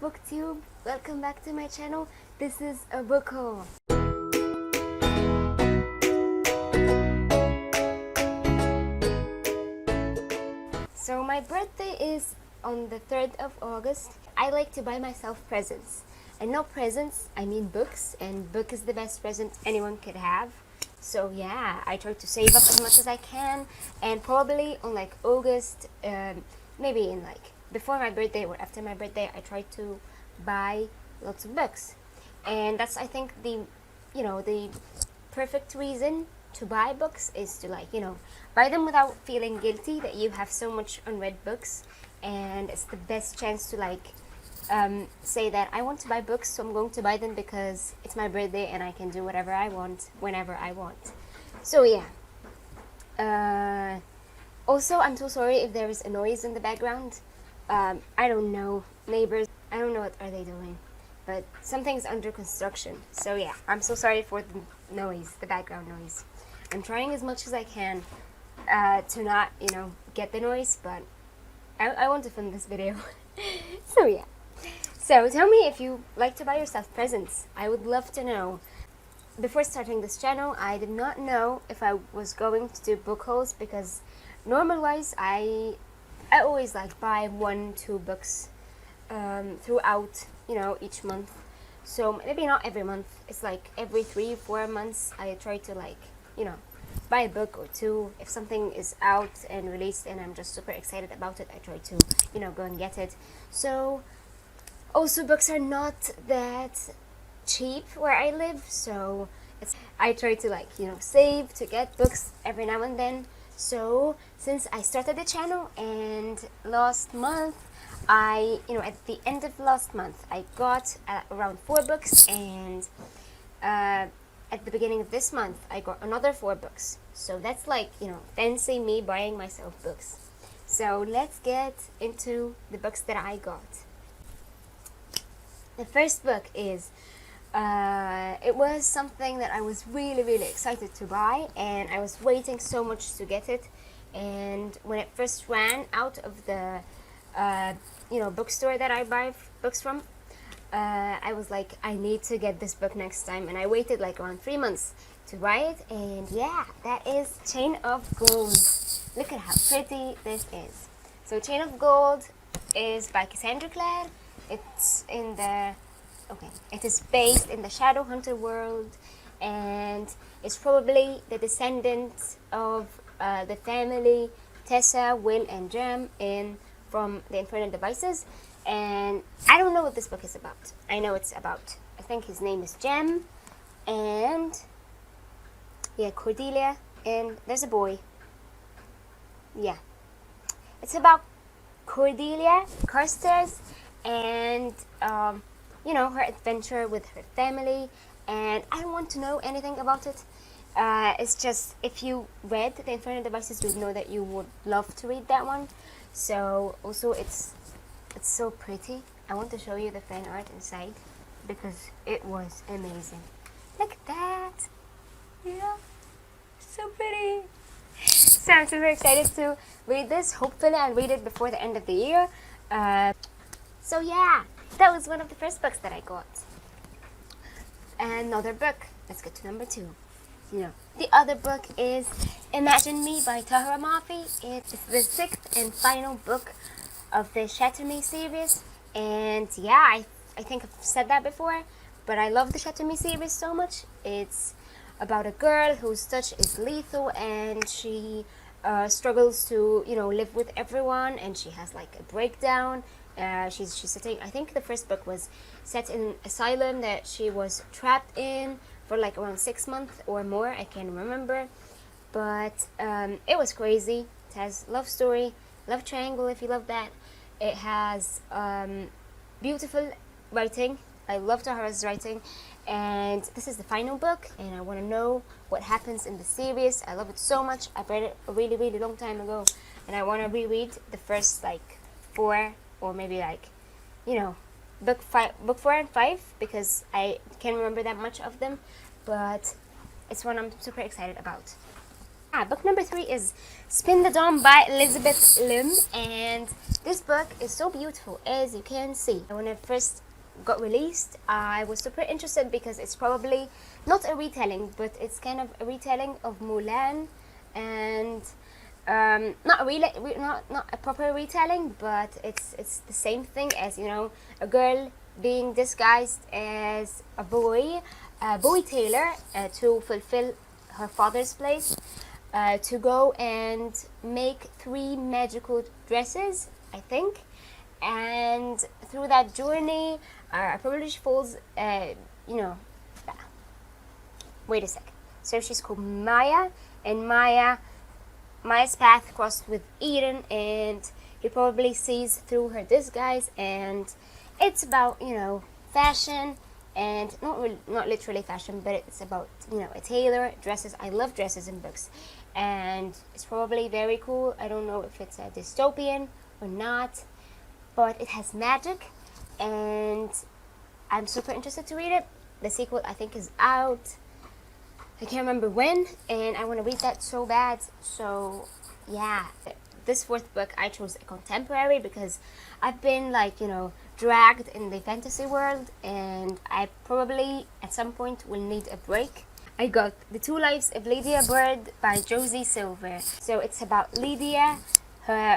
booktube, welcome back to my channel. This is a book haul. So my birthday is on the 3rd of August. I like to buy myself presents, and not presents, I mean books, and book is the best present anyone could have. So yeah, I try to save up as much as I can, and probably on like August, maybe in like before my birthday or after my birthday, I try to buy lots of books. And that's, I think, the perfect reason to buy books is to buy them without feeling guilty that you have so much unread books. And it's the best chance to say that I want to buy books, so I'm going to buy them because it's my birthday and I can do whatever I want whenever I want. So yeah. Also, I'm so sorry if there is a noise in the background. I don't know, neighbors, I don't know what are they doing, but something's under construction. So yeah, I'm so sorry for the noise, the background noise. I'm trying as much as I can to not, get the noise, but I want to film this video. So yeah. So tell me if you like to buy yourself presents. I would love to know. Before starting this channel, I did not know if I was going to do book hauls because normal-wise, I always buy 1-2 books throughout, each month. So maybe not every month. It's like every 3-4 months I try to buy a book or two. If something is out and released and I'm just super excited about it, I try to, go and get it. So also books are not that cheap where I live, so I try to save to get books every now and then. So since I started the channel, and last month at the end of last month I got around 4 books, and at the beginning of this month I got another 4 books. So that's fancy me buying myself books. So let's get into the books that I got. The first book is it was something that I was really excited to buy, and I was waiting so much to get it. And when it first ran out of the bookstore that I buy books from, I was like, I need to get this book next time, and I waited around 3 months to buy it. And yeah, that is Chain of Gold. Look at how pretty this is. So Chain of Gold is by Cassandra Clare. It is based in the Shadowhunter world, and it's probably the descendants of the family Tessa, Will, and Jem from the Infernal Devices. And I don't know what this book is about. I know it's about, I think his name is Jem, and yeah, Cordelia, and there's a boy. Yeah, it's about Cordelia Carstairs and her adventure with her family. And I don't want to know anything about it. It's just, if you read The Infernal Devices, you know that you would love to read that one. So also it's so pretty. I want to show you the fan art inside because it was amazing. Look at that. Yeah, so pretty. So I'm super excited to read this. Hopefully I'll read it before the end of the year. So yeah, that was one of the first books that I got. Another book. Let's get to number 2. The other book is Imagine Me by Tahira Mafi. It's the 6th and final book of the Shatter Me series. And yeah, I think I've said that before, but I love the Shatter Me series so much. It's about a girl whose touch is lethal, and she struggles to live with everyone, and she has a breakdown. She's sitting, I think the first book was set in an asylum that she was trapped in for around 6 months or more. I can't remember, but it was crazy. It has love story, love triangle if you love that. It has beautiful writing. I love Tahira's writing, and this is the final book, and I want to know what happens in the series. I love it so much. I read it a really long time ago, and I want to reread the first 4, or maybe book 4 and 5, because I can't remember that much of them, but it's one I'm super excited about. Book number 3 is Spin the Dawn by Elizabeth Lim, and this book is so beautiful, as you can see. When it first got released, I was super interested because it's probably not a retelling, but it's kind of a retelling of Mulan, and not a proper retelling, but it's the same thing as, you know, a girl being disguised as a boy tailor to fulfill her father's place, to go and make 3 magical dresses, I think. And through that journey, probably she falls, you know, wait a sec. So she's called Maya, and Maya's path crossed with Eden, and he probably sees through her disguise, and it's about, you know, fashion, and not literally fashion, but it's about, you know, a tailor, dresses. I love dresses in books, and it's probably very cool. I don't know if it's a dystopian or not, but it has magic, and I'm super interested to read it. The sequel, I think, is out. I can't remember when, and I want to read that so bad. So yeah, this 4th book I chose a contemporary because I've been, like, you know, dragged in the fantasy world, and I probably at some point will need a break. I got The 2 Lives of Lydia Bird by Josie Silver. So it's about Lydia,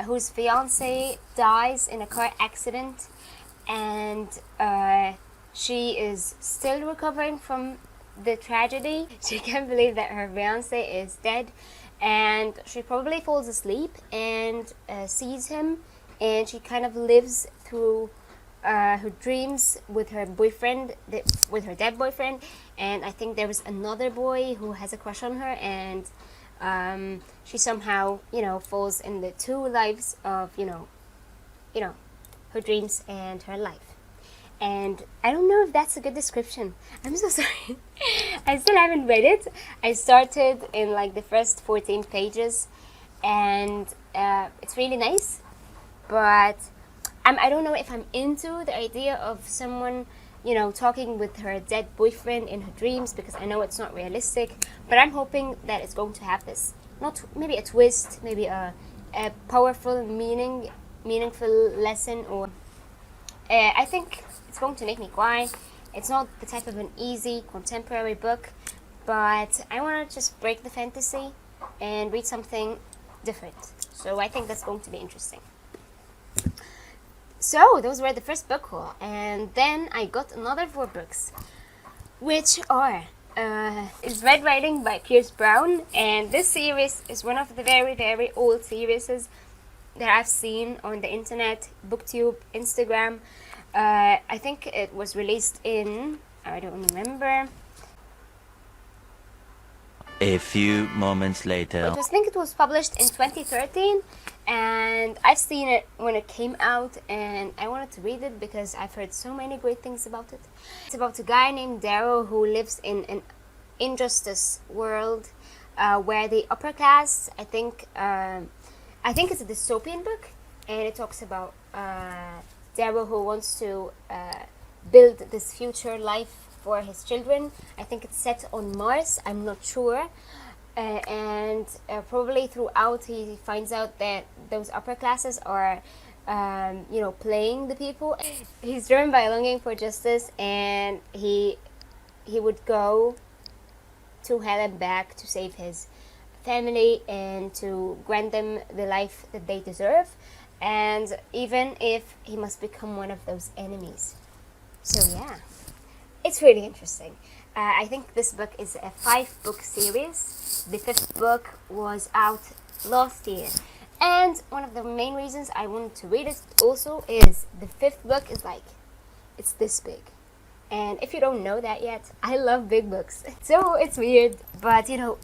whose fiance dies in a car accident, and she is still recovering from the tragedy. She can't believe that her fiance is dead, and she probably falls asleep and sees him, and she kind of lives through her dreams with her boyfriend, with her dead boyfriend, and I think there was another boy who has a crush on her, and she somehow, you know, falls in the 2 lives of, you know, her dreams and her life. And I don't know if that's a good description. I'm so sorry. I still haven't read it. I started in like the first 14 pages, and it's really nice, but I don't know if I'm into the idea of someone, you know, talking with her dead boyfriend in her dreams, because I know it's not realistic, but I'm hoping that it's going to have this, not maybe a twist, maybe a powerful, meaningful lesson, or I think it's going to make me cry. It's not the type of an easy contemporary book, but I want to just break the fantasy and read something different. So I think that's going to be interesting. So those were the first book haul, and then I got another 4 books, which are is Red Riding by Pierce Brown, and this series is one of the very, very old series that I've seen on the internet, booktube, Instagram. I think it was released in, I don't remember. A few moments later. I think it was published in 2013, and I've seen it when it came out, and I wanted to read it because I've heard so many great things about it. It's about a guy named Darrow who lives in an injustice world where the upper class, I think it's a dystopian book, and it talks about Darrow who wants to build this future life for his children. I think it's set on Mars, I'm not sure. And probably throughout he finds out that those upper classes are, you know, playing the people. He's driven by a longing for justice, and he would go to hell and back to save his family and to grant them the life that they deserve, and even if he must become one of those enemies. So yeah, it's really interesting. I think this book is a 5-book series. The 5th book was out last year, and one of the main reasons I wanted to read it also is the 5th book is like, it's this big. And if you don't know that yet, I love big books. So it's weird, but you know,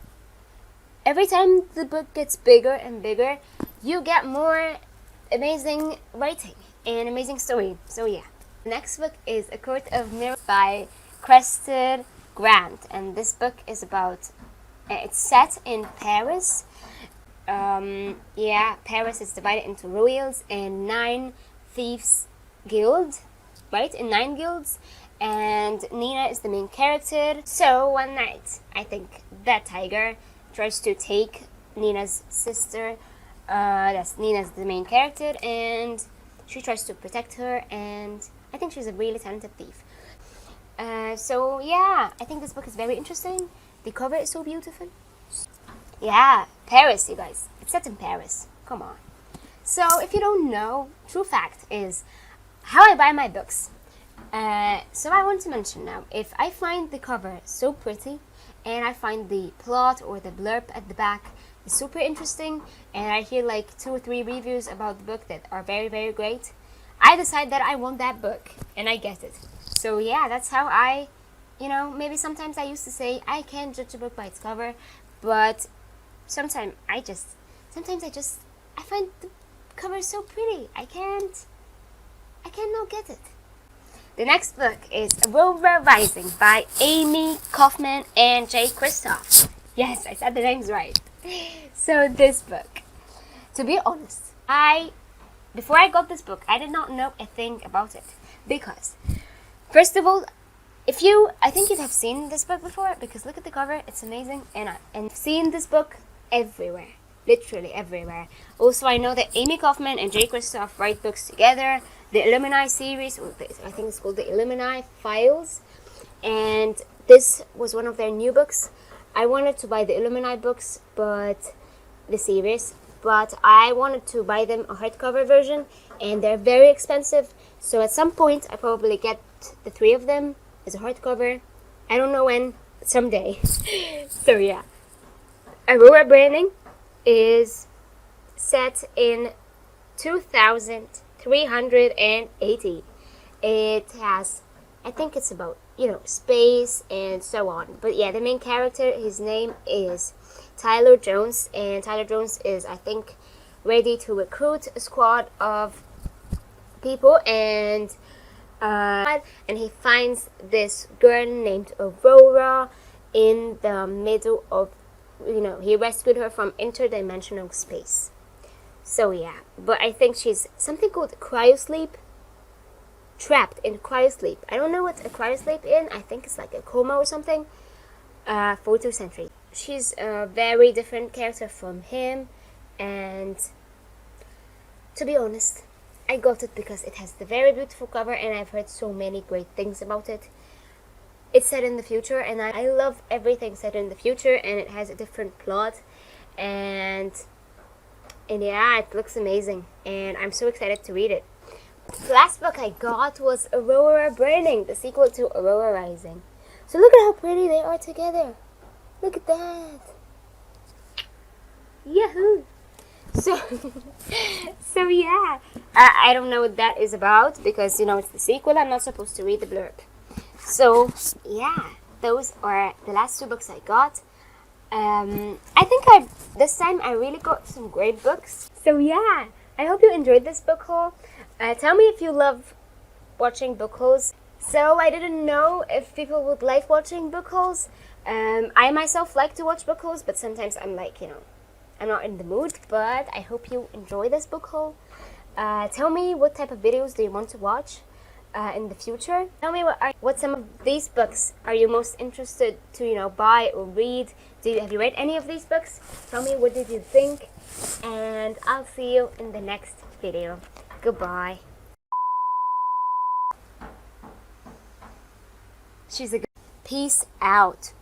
every time the book gets bigger and bigger, you get more amazing writing and amazing story. So yeah. The next book is A Court of Mirrors by Cressida Grant, and this book is about, it's set in Paris. Paris is divided into royals and 9 thieves guild, right? In 9 guilds, and Nina is the main character. So one night, I think that tiger tries to take Nina's sister. That's Nina's the main character, and she tries to protect her, and I think she's a really talented thief. So yeah, I think this book is very interesting. The cover is so beautiful. Yeah, Paris, you guys. It's set in Paris. Come on. So if you don't know, true fact is how I buy my books. So I want to mention now, if I find the cover so pretty and I find the plot or the blurb at the back is super interesting and I hear like 2 or 3 reviews about the book that are very, very great, I decide that I want that book and I get it. So yeah, that's how I, maybe sometimes I used to say I can't judge a book by its cover, but sometimes I find the cover so pretty. I can't not get it. The next book is Aurora Rising by Amy Kaufman and Jay Kristoff. Yes, I said the names right. So this book, to be honest, before I got this book, I did not know a thing about it. Because, first of all, I think you have seen this book before, because look at the cover, it's amazing, and I've seen this book everywhere, literally everywhere. Also, I know that Amy Kaufman and Jay Kristoff write books together, the Illuminati series, I think it's called the Illuminati Files, and this was one of their new books. I wanted to buy the Illuminati books, the series, but I wanted to buy them a hardcover version, and they're very expensive, so at some point I probably get the 3 of them as a hardcover. I don't know when, someday. So yeah, Aurora Branding is set in 2380. It has, I think it's about, space and so on. But yeah, the main character, his name is Tyler Jones, and Tyler Jones is, I think, ready to recruit a squad of people, and he finds this girl named Aurora in the middle of, he rescued her from interdimensional space. So yeah, but I think she's something called cryosleep, trapped in cryosleep. I don't know what a cryosleep is. I think it's like a coma or something. 14th century. She's a very different character from him, and to be honest, I got it because it has the very beautiful cover, and I've heard so many great things about it. It's set in the future, and I love everything set in the future, and it has a different plot, and yeah, it looks amazing, and I'm so excited to read it. The last book I got was Aurora Branding, the sequel to Aurora Rising. So look at how pretty they are together. Look at that. Yahoo! So yeah, I don't know what that is about because, it's the sequel. I'm not supposed to read the blurb. So yeah, those are the last 2 books I got. I think this time I really got some great books. So yeah, I hope you enjoyed this book haul. Tell me if you love watching book hauls. So I didn't know if people would like watching book hauls. I myself like to watch book hauls, but sometimes I'm like, I'm not in the mood. But I hope you enjoy this book haul. Tell me what type of videos do you want to watch in the future. Tell me what some of these books are you most interested to buy or read. Have you read any of these books? Tell me what did you think, and I'll see you in the next video. Goodbye. She's a good. Peace out.